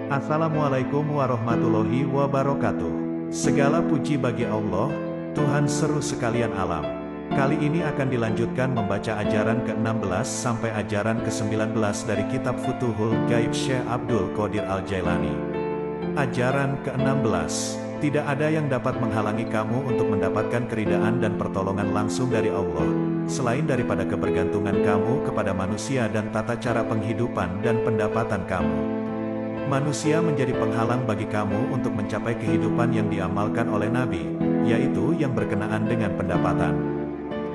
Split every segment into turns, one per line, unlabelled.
Assalamualaikum warahmatullahi wabarakatuh. Segala puji bagi Allah, Tuhan seru sekalian alam. Kali ini akan dilanjutkan membaca ajaran ke-16 sampai ajaran ke-19 dari kitab Futuhul Gaib Syekh Abdul Qadir Al-Jailani. Ajaran ke-16. Tidak ada yang dapat menghalangi kamu untuk mendapatkan keridaan dan pertolongan langsung dari Allah, selain daripada kebergantungan kamu kepada manusia dan tata cara penghidupan dan pendapatan kamu. Manusia menjadi penghalang bagi kamu untuk mencapai kehidupan yang diamalkan oleh Nabi, yaitu yang berkenaan dengan pendapatan.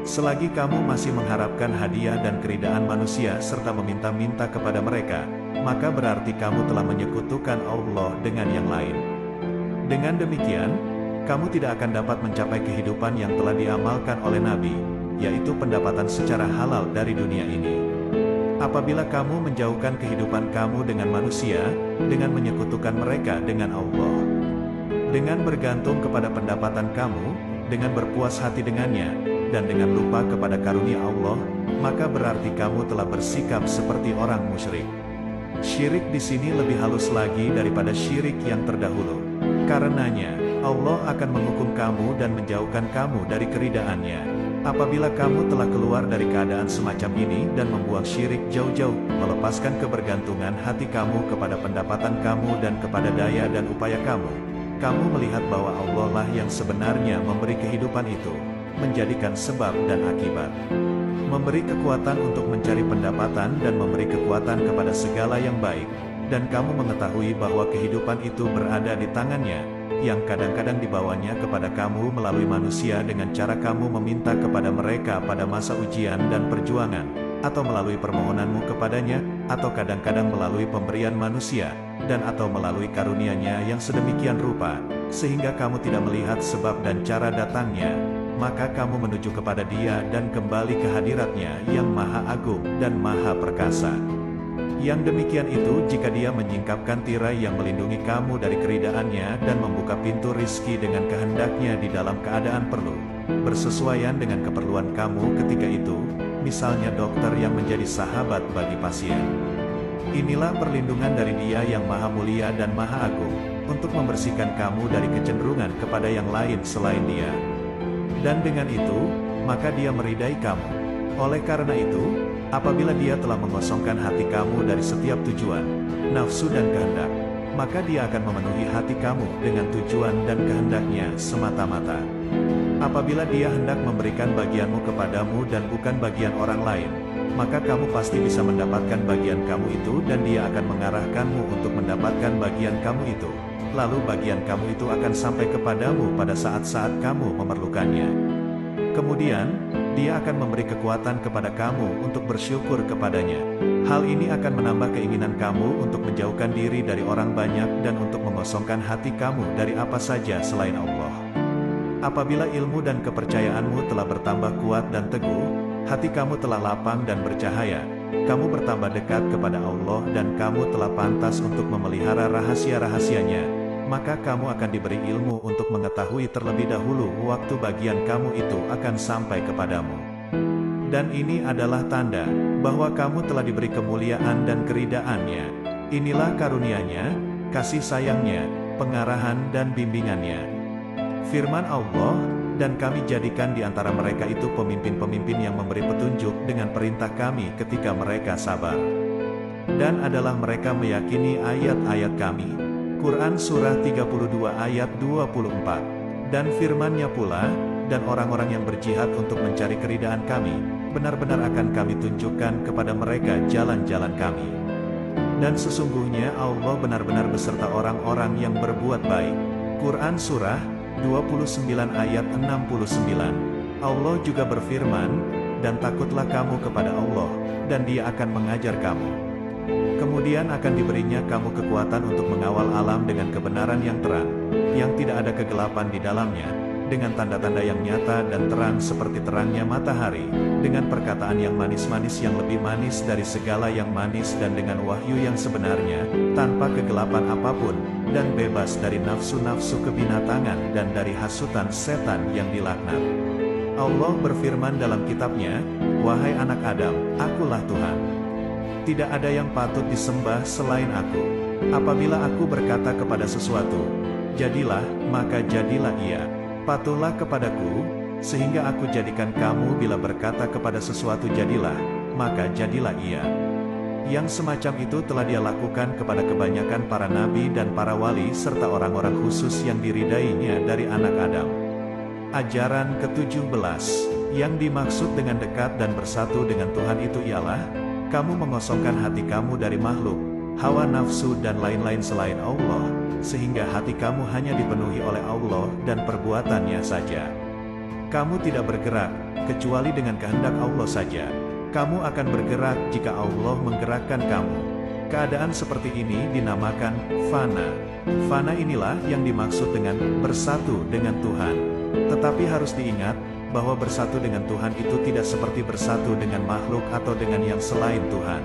Selagi kamu masih mengharapkan hadiah dan keridaan manusia serta meminta-minta kepada mereka, maka berarti kamu telah menyekutukan Allah dengan yang lain. Dengan demikian, kamu tidak akan dapat mencapai kehidupan yang telah diamalkan oleh Nabi, yaitu pendapatan secara halal dari dunia ini. Apabila kamu menjauhkan kehidupan kamu dengan manusia, dengan menyekutukan mereka dengan Allah, dengan bergantung kepada pendapatan kamu, dengan berpuas hati dengannya, dan dengan lupa kepada karunia Allah, maka berarti kamu telah bersikap seperti orang musyrik. Syirik di sini lebih halus lagi daripada syirik yang terdahulu. Karenanya, Allah akan menghukum kamu dan menjauhkan kamu dari keridaannya. Apabila kamu telah keluar dari keadaan semacam ini dan membuang syirik jauh-jauh, melepaskan kebergantungan hati kamu kepada pendapatan kamu dan kepada daya dan upaya kamu melihat bahwa Allah lah yang sebenarnya memberi kehidupan itu, menjadikan sebab dan akibat, memberi kekuatan untuk mencari pendapatan dan memberi kekuatan kepada segala yang baik, dan kamu mengetahui bahwa kehidupan itu berada di tangannya, yang kadang-kadang dibawanya kepada kamu melalui manusia dengan cara kamu meminta kepada mereka pada masa ujian dan perjuangan, atau melalui permohonanmu kepadanya, atau kadang-kadang melalui pemberian manusia, dan atau melalui karunia-Nya yang sedemikian rupa, sehingga kamu tidak melihat sebab dan cara datangnya, maka kamu menuju kepada Dia dan kembali ke hadirat-Nya yang Maha Agung dan Maha Perkasa. Yang demikian itu jika Dia menyingkapkan tirai yang melindungi kamu dari keridaannya dan membuka pintu rizki dengan kehendaknya di dalam keadaan perlu, bersesuaian dengan keperluan kamu ketika itu, misalnya dokter yang menjadi sahabat bagi pasien. Inilah perlindungan dari Dia yang Maha Mulia dan Maha Agung, untuk membersihkan kamu dari kecenderungan kepada yang lain selain Dia. Dan dengan itu, maka Dia meridai kamu. Oleh karena itu, apabila Dia telah mengosongkan hati kamu dari setiap tujuan, nafsu dan kehendak, maka Dia akan memenuhi hati kamu dengan tujuan dan kehendaknya semata-mata. Apabila Dia hendak memberikan bagianmu kepadamu dan bukan bagian orang lain, maka kamu pasti bisa mendapatkan bagian kamu itu dan Dia akan mengarahkanmu untuk mendapatkan bagian kamu itu. Lalu bagian kamu itu akan sampai kepadamu pada saat-saat kamu memerlukannya. Kemudian, Dia akan memberi kekuatan kepada kamu untuk bersyukur kepadanya. Hal ini akan menambah keinginan kamu untuk menjauhkan diri dari orang banyak dan untuk mengosongkan hati kamu dari apa saja selain Allah. Apabila ilmu dan kepercayaanmu telah bertambah kuat dan teguh, hati kamu telah lapang dan bercahaya, kamu bertambah dekat kepada Allah dan kamu telah pantas untuk memelihara rahasia-rahasianya, maka kamu akan diberi ilmu untuk mengetahui terlebih dahulu waktu bagian kamu itu akan sampai kepadamu. Dan ini adalah tanda bahwa kamu telah diberi kemuliaan dan keridaannya. Inilah karunia-Nya, kasih sayang-Nya, pengarahan dan bimbingannya. Firman Allah, dan kami jadikan di antara mereka itu pemimpin-pemimpin yang memberi petunjuk dengan perintah kami ketika mereka sabar. Dan adalah mereka meyakini ayat-ayat kami. Quran Surah 32 ayat 24. Dan firman-Nya pula, dan orang-orang yang berjihad untuk mencari keridaan kami, benar-benar akan kami tunjukkan kepada mereka jalan-jalan kami. Dan sesungguhnya Allah benar-benar beserta orang-orang yang berbuat baik. Quran Surah 29 ayat 69. Allah juga berfirman, dan takutlah kamu kepada Allah, dan Dia akan mengajar kamu. Kemudian akan diberinya kamu kekuatan untuk mengawal alam dengan kebenaran yang terang, yang tidak ada kegelapan di dalamnya, dengan tanda-tanda yang nyata dan terang seperti terangnya matahari, dengan perkataan yang manis-manis yang lebih manis dari segala yang manis dan dengan wahyu yang sebenarnya, tanpa kegelapan apapun, dan bebas dari nafsu-nafsu kebinatangan dan dari hasutan setan yang dilaknat. Allah berfirman dalam kitab-Nya, "Wahai anak Adam, Akulah Tuhan. Tidak ada yang patut disembah selain Aku. Apabila aku berkata kepada sesuatu, jadilah, maka jadilah ia. Patuhlah kepadaku, sehingga aku jadikan kamu bila berkata kepada sesuatu jadilah, maka jadilah ia. Yang semacam itu telah dia lakukan kepada kebanyakan para nabi dan para wali serta orang-orang khusus yang diridainya dari anak Adam. Ajaran ke-17, yang dimaksud dengan dekat dan bersatu dengan Tuhan itu ialah, kamu mengosongkan hati kamu dari makhluk, hawa nafsu dan lain-lain selain Allah, sehingga hati kamu hanya dipenuhi oleh Allah dan perbuatannya saja. Kamu tidak bergerak, kecuali dengan kehendak Allah saja. Kamu akan bergerak jika Allah menggerakkan kamu. Keadaan seperti ini dinamakan fana. Fana inilah yang dimaksud dengan bersatu dengan Tuhan. Tetapi harus diingat, bahwa bersatu dengan Tuhan itu tidak seperti bersatu dengan makhluk atau dengan yang selain Tuhan.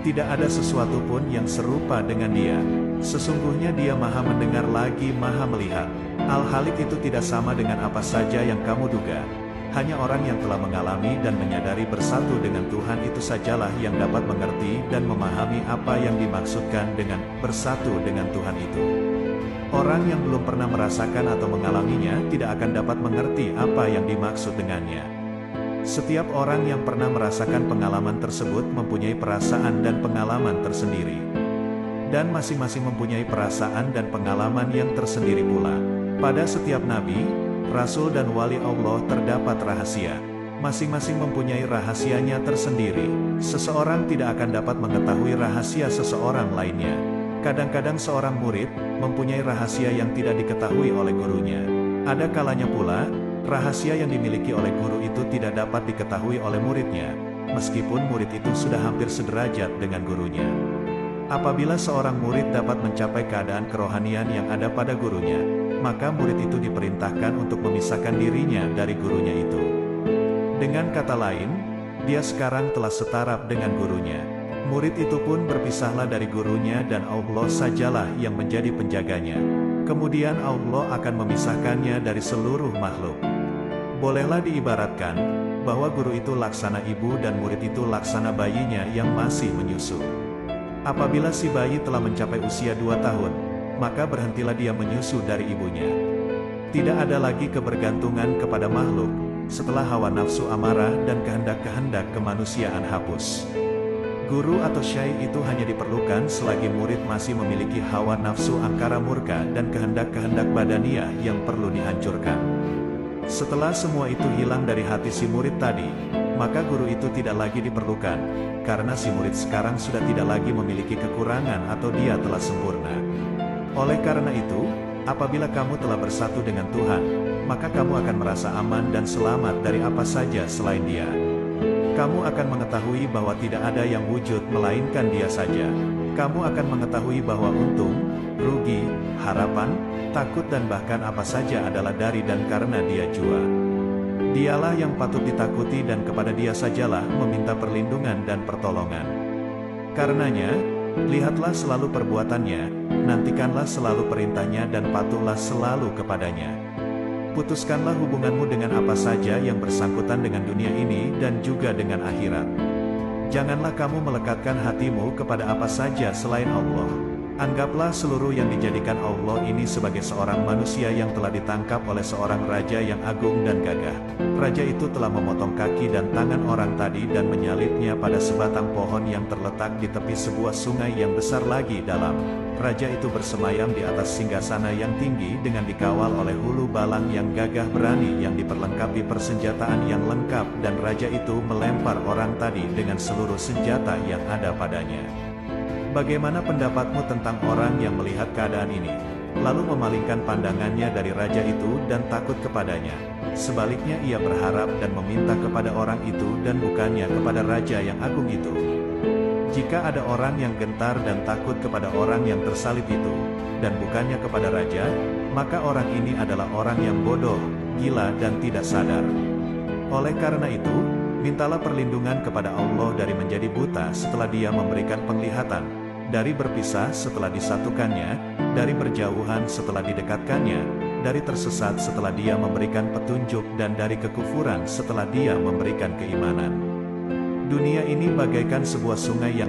Tidak ada sesuatu pun yang serupa dengan Dia. Sesungguhnya Dia Maha mendengar lagi Maha melihat. Al-Halik itu tidak sama dengan apa saja yang kamu duga. Hanya orang yang telah mengalami dan menyadari bersatu dengan Tuhan itu sajalah yang dapat mengerti dan memahami apa yang dimaksudkan dengan bersatu dengan Tuhan itu. Orang yang belum pernah merasakan atau mengalaminya tidak akan dapat mengerti apa yang dimaksud dengannya. Setiap orang yang pernah merasakan pengalaman tersebut mempunyai perasaan dan pengalaman tersendiri. Dan masing-masing mempunyai perasaan dan pengalaman yang tersendiri pula. Pada setiap nabi, rasul dan wali Allah terdapat rahasia. Masing-masing mempunyai rahasianya tersendiri. Seseorang tidak akan dapat mengetahui rahasia seseorang lainnya. Kadang-kadang seorang murid mempunyai rahasia yang tidak diketahui oleh gurunya. Ada kalanya pula, rahasia yang dimiliki oleh guru itu tidak dapat diketahui oleh muridnya, meskipun murid itu sudah hampir sederajat dengan gurunya. Apabila seorang murid dapat mencapai keadaan kerohanian yang ada pada gurunya, maka murid itu diperintahkan untuk memisahkan dirinya dari gurunya itu. Dengan kata lain, dia sekarang telah setaraf dengan gurunya. Murid itu pun berpisahlah dari gurunya dan Allah sajalah yang menjadi penjaganya. Kemudian Allah akan memisahkannya dari seluruh makhluk. Bolehlah diibaratkan, bahwa guru itu laksana ibu dan murid itu laksana bayinya yang masih menyusu. Apabila si bayi telah mencapai usia 2 tahun, maka berhentilah dia menyusu dari ibunya. Tidak ada lagi kebergantungan kepada makhluk, setelah hawa nafsu amarah dan kehendak-kehendak kemanusiaan hapus. Guru atau syekh itu hanya diperlukan selagi murid masih memiliki hawa nafsu angkara murka dan kehendak-kehendak badaniah yang perlu dihancurkan. Setelah semua itu hilang dari hati si murid tadi, maka guru itu tidak lagi diperlukan, karena si murid sekarang sudah tidak lagi memiliki kekurangan atau dia telah sempurna. Oleh karena itu, apabila kamu telah bersatu dengan Tuhan, maka kamu akan merasa aman dan selamat dari apa saja selain Dia. Kamu akan mengetahui bahwa tidak ada yang wujud melainkan Dia saja. Kamu akan mengetahui bahwa untung, rugi, harapan, takut dan bahkan apa saja adalah dari dan karena Dia jua. Dialah yang patut ditakuti dan kepada Dia sajalah meminta perlindungan dan pertolongan. Karenanya, lihatlah selalu perbuatannya, nantikanlah selalu perintahnya dan patuhlah selalu kepadanya. Putuskanlah hubunganmu dengan apa saja yang bersangkutan dengan dunia ini dan juga dengan akhirat. Janganlah kamu melekatkan hatimu kepada apa saja selain Allah. Anggaplah seluruh yang dijadikan Allah ini sebagai seorang manusia yang telah ditangkap oleh seorang raja yang agung dan gagah. Raja itu telah memotong kaki dan tangan orang tadi dan menyalibnya pada sebatang pohon yang terletak di tepi sebuah sungai yang besar lagi dalam. Raja itu bersemayam di atas singgasana yang tinggi dengan dikawal oleh hulu balang yang gagah berani yang diperlengkapi persenjataan yang lengkap dan raja itu melempar orang tadi dengan seluruh senjata yang ada padanya. Bagaimana pendapatmu tentang orang yang melihat keadaan ini, lalu memalingkan pandangannya dari raja itu dan takut kepadanya? Sebaliknya ia berharap dan meminta kepada orang itu dan bukannya kepada raja yang agung itu. Jika ada orang yang gentar dan takut kepada orang yang tersalib itu, dan bukannya kepada raja, maka orang ini adalah orang yang bodoh, gila dan tidak sadar. Oleh karena itu, mintalah perlindungan kepada Allah dari menjadi buta setelah Dia memberikan penglihatan, dari berpisah setelah disatukannya, dari berjauhan setelah didekatkannya, dari tersesat setelah Dia memberikan petunjuk dan dari kekufuran setelah Dia memberikan keimanan. Dunia ini bagaikan sebuah sungai yang